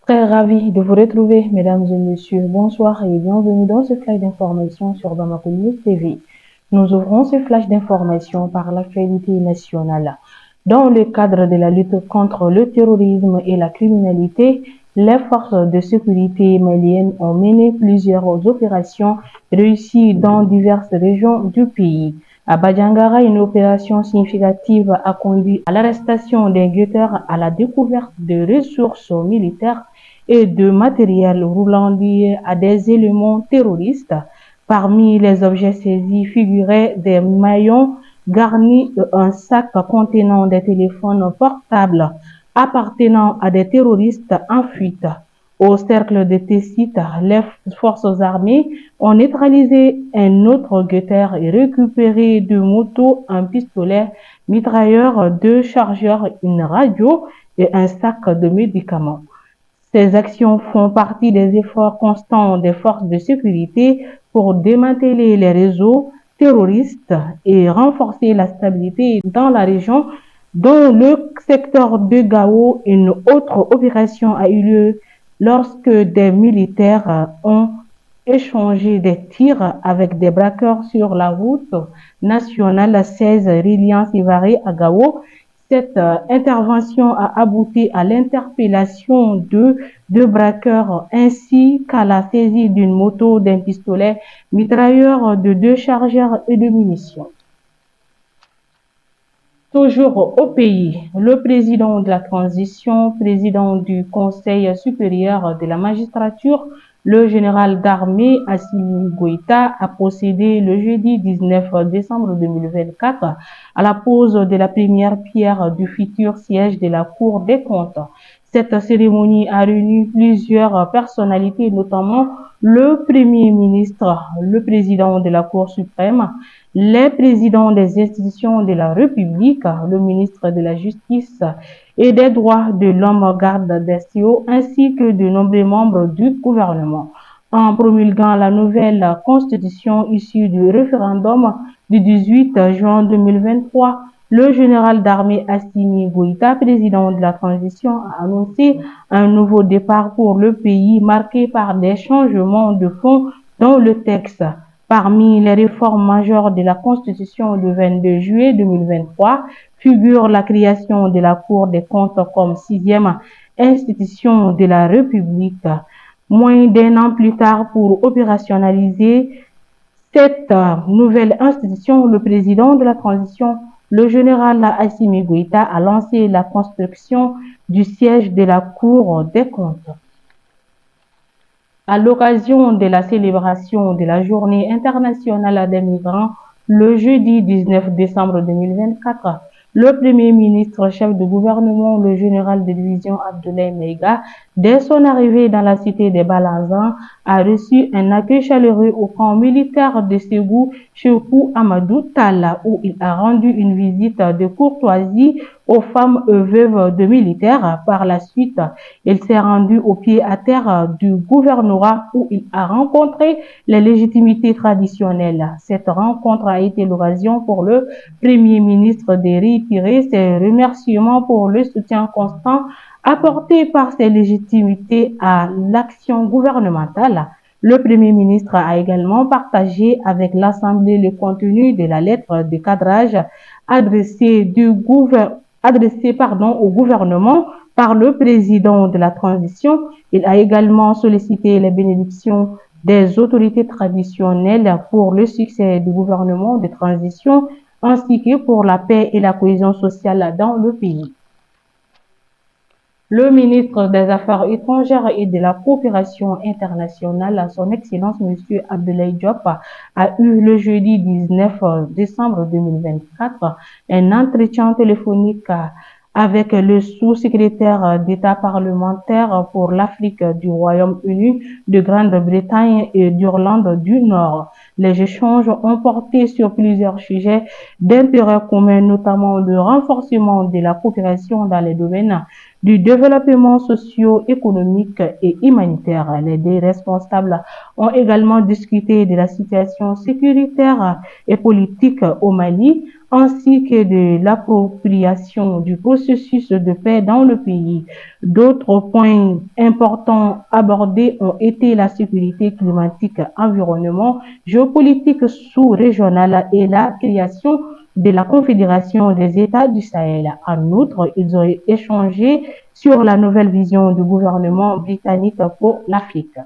Très ravi de vous retrouver, mesdames et messieurs. Bonsoir et bienvenue dans ce flash d'information sur Bamako News TV. Nous ouvrons ce flash d'information par l'actualité nationale. Dans le cadre de la lutte contre le terrorisme et la criminalité, les forces de sécurité maliennes ont mené plusieurs opérations réussies dans diverses régions du pays. À Badjangara, une opération significative a conduit à l'arrestation des guetteurs, à la découverte de ressources militaires et de matériel roulant lié à des éléments terroristes. Parmi les objets saisis figuraient des maillons garnis d'un sac contenant des téléphones portables appartenant à des terroristes en fuite. Au cercle de Tessit, les forces armées ont neutralisé un autre guetteur et récupéré deux motos, un pistolet, mitrailleur, deux chargeurs, une radio et un sac de médicaments. Ces actions font partie des efforts constants des forces de sécurité pour démanteler les réseaux terroristes et renforcer la stabilité dans la région. Dans le secteur de Gao, une autre opération a eu lieu lorsque des militaires ont échangé des tirs avec des braqueurs sur la route nationale 16 reliant Sévaré à Gao. Cette intervention a abouti à l'interpellation de deux braqueurs ainsi qu'à la saisie d'une moto, d'un pistolet mitrailleur, de deux chargeurs et de munitions. Toujours au pays, le président de la transition, président du Conseil supérieur de la magistrature, le général d'armée Assimi Goïta a procédé le jeudi 19 décembre 2024 à la pose de la première pierre du futur siège de la Cour des comptes. Cette cérémonie a réuni plusieurs personnalités, notamment le Premier ministre, le président de la Cour suprême, les présidents des institutions de la République, le ministre de la Justice et des droits de l'homme, garde des Sceaux, ainsi que de nombreux membres du gouvernement. En promulguant la nouvelle constitution issue du référendum du 18 juin 2023, le général d'armée Assimi Goïta, président de la transition, a annoncé un nouveau départ pour le pays marqué par des changements de fond dans le texte. Parmi les réformes majeures de la Constitution du 22 juillet 2023 figure la création de la Cour des comptes comme sixième institution de la République. Moins d'un an plus tard, pour opérationnaliser cette nouvelle institution, le président de la transition, le général Assimi Goïta, a lancé la construction du siège de la Cour des comptes. À l'occasion de la célébration de la Journée internationale des migrants, le jeudi 19 décembre 2024, le Premier ministre, chef de gouvernement, le général de division Abdoulaye Meiga, dès son arrivée dans la cité des Balazans, a reçu un accueil chaleureux au camp militaire de Ségou, Chekou Amadou Talla, où il a rendu une visite de courtoisie aux femmes veuves de militaires. Par la suite, il s'est rendu au pied à terre du gouvernorat où il a rencontré les légitimités traditionnelles. Cette rencontre a été l'occasion pour le Premier ministre de réitérer ses remerciements pour le soutien constant apporté par ces légitimités à l'action gouvernementale. Le Premier ministre a également partagé avec l'Assemblée le contenu de la lettre de cadrage adressée au gouvernement par le président de la transition. Il a également sollicité les bénédictions des autorités traditionnelles pour le succès du gouvernement de transition ainsi que pour la paix et la cohésion sociale dans le pays. Le ministre des Affaires étrangères et de la coopération internationale, son Excellence M. Abdoulaye Diop, a eu le jeudi 19 décembre 2024 un entretien téléphonique avec le sous-secrétaire d'État parlementaire pour l'Afrique du Royaume-Uni, de Grande-Bretagne et d'Irlande du Nord. Les échanges ont porté sur plusieurs sujets d'intérêt commun, notamment le renforcement de la coopération dans les domaines du développement socio-économique et humanitaire. Les deux responsables ont également discuté de la situation sécuritaire et politique au Mali, ainsi que de l'appropriation du processus de paix dans le pays. D'autres points importants abordés ont été la sécurité climatique, environnement, géopolitique sous-régionale et la création de la Confédération des États du Sahel. En outre, ils ont échangé sur la nouvelle vision du gouvernement britannique pour l'Afrique.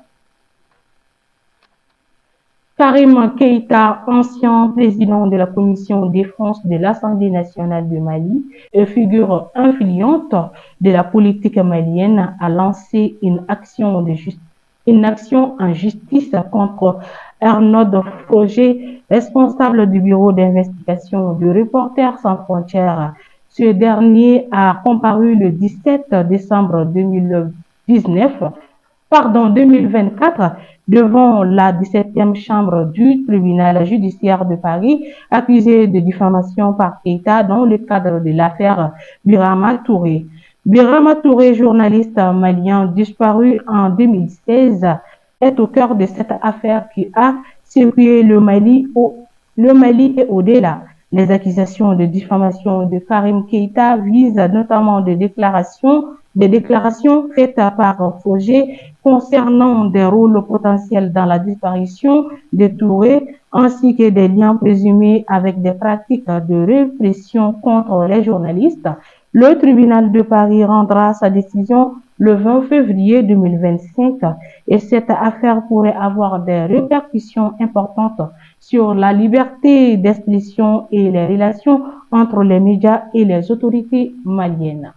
Karim Keïta, ancien président de la commission défense de l'Assemblée nationale du Mali et figure influente de la politique malienne, a lancé une action en justice contre Arnaud Froger, responsable du bureau d'investigation de Reporters sans frontières. Ce dernier a comparu le 17 décembre 2024 devant la 17e chambre du tribunal judiciaire de Paris, accusé de diffamation par Keïta dans le cadre de l'affaire Birama Touré. Birama Touré, journaliste malien disparu en 2016, est au cœur de cette affaire qui a secoué le Mali et au-delà. Les accusations de diffamation de Karim Keïta visent notamment des déclarations faites par Froger concernant des rôles potentiels dans la disparition de Touré, ainsi que des liens présumés avec des pratiques de répression contre les journalistes. Le tribunal de Paris rendra sa décision le 20 février 2025 et cette affaire pourrait avoir des répercussions importantes sur la liberté d'expression et les relations entre les médias et les autorités maliennes.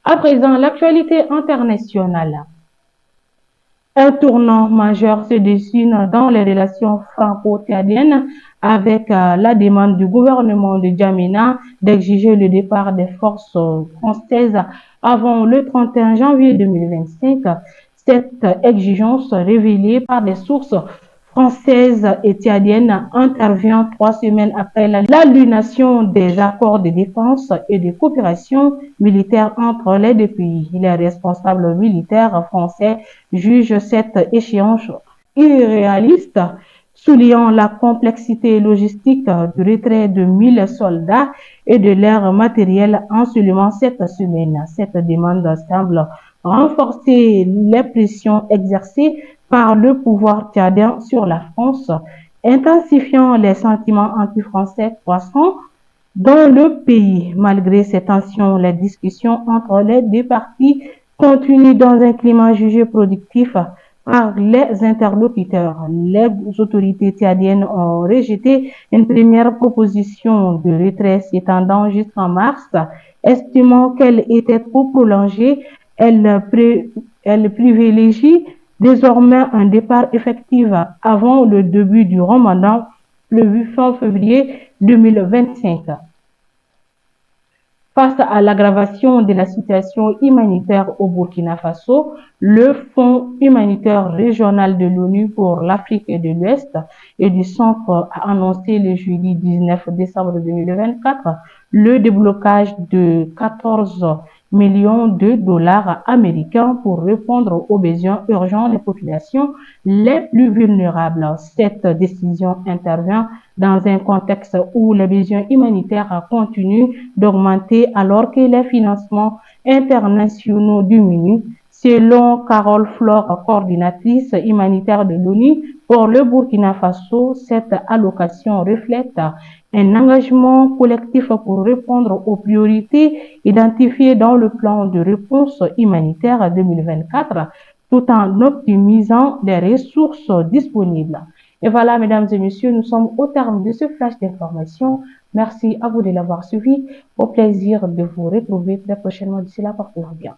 À présent, l'actualité internationale. Un tournant majeur se dessine dans les relations franco-tchadiennes avec la demande du gouvernement de N'Djamena d'exiger le départ des forces françaises avant le 31 janvier 2025. Cette exigence révélée par des sources françaises et tchadiennes intervient 3 semaines après l'annulation des accords de défense et de coopération militaire entre les deux pays. Les responsables militaires français jugent cette échéance irréaliste, soulignant la complexité logistique du retrait de 1000 soldats et de leur matériel en seulement 7 semaines. Cette demande semble renforcer les pressions exercées par le pouvoir tchadien sur la France, intensifiant les sentiments anti-français croissants dans le pays. Malgré ces tensions, les discussions entre les deux parties continuent dans un climat jugé productif par les interlocuteurs. Les autorités tchadiennes ont rejeté une première proposition de retrait s'étendant jusqu'en mars, estimant qu'elle était trop prolongée. Elle privilégie désormais un départ effectif avant le début du Ramadan, le 8 février 2025. Face à l'aggravation de la situation humanitaire au Burkina Faso, le Fonds humanitaire régional de l'ONU pour l'Afrique de l'Ouest et du Centre a annoncé le jeudi 19 décembre 2024 le déblocage de 14 millions de dollars américains pour répondre aux besoins urgents des populations les plus vulnérables. Cette décision intervient dans un contexte où les besoins humanitaires continuent d'augmenter alors que les financements internationaux diminuent. Selon Carole Flore, coordinatrice humanitaire de l'ONU pour le Burkina Faso, cette allocation reflète un engagement collectif pour répondre aux priorités identifiées dans le plan de réponse humanitaire 2024, tout en optimisant les ressources disponibles. Et voilà, mesdames et messieurs, nous sommes au terme de ce flash d'information. Merci à vous de l'avoir suivi. Au plaisir de vous retrouver très prochainement. D'ici là, portez-vous bien.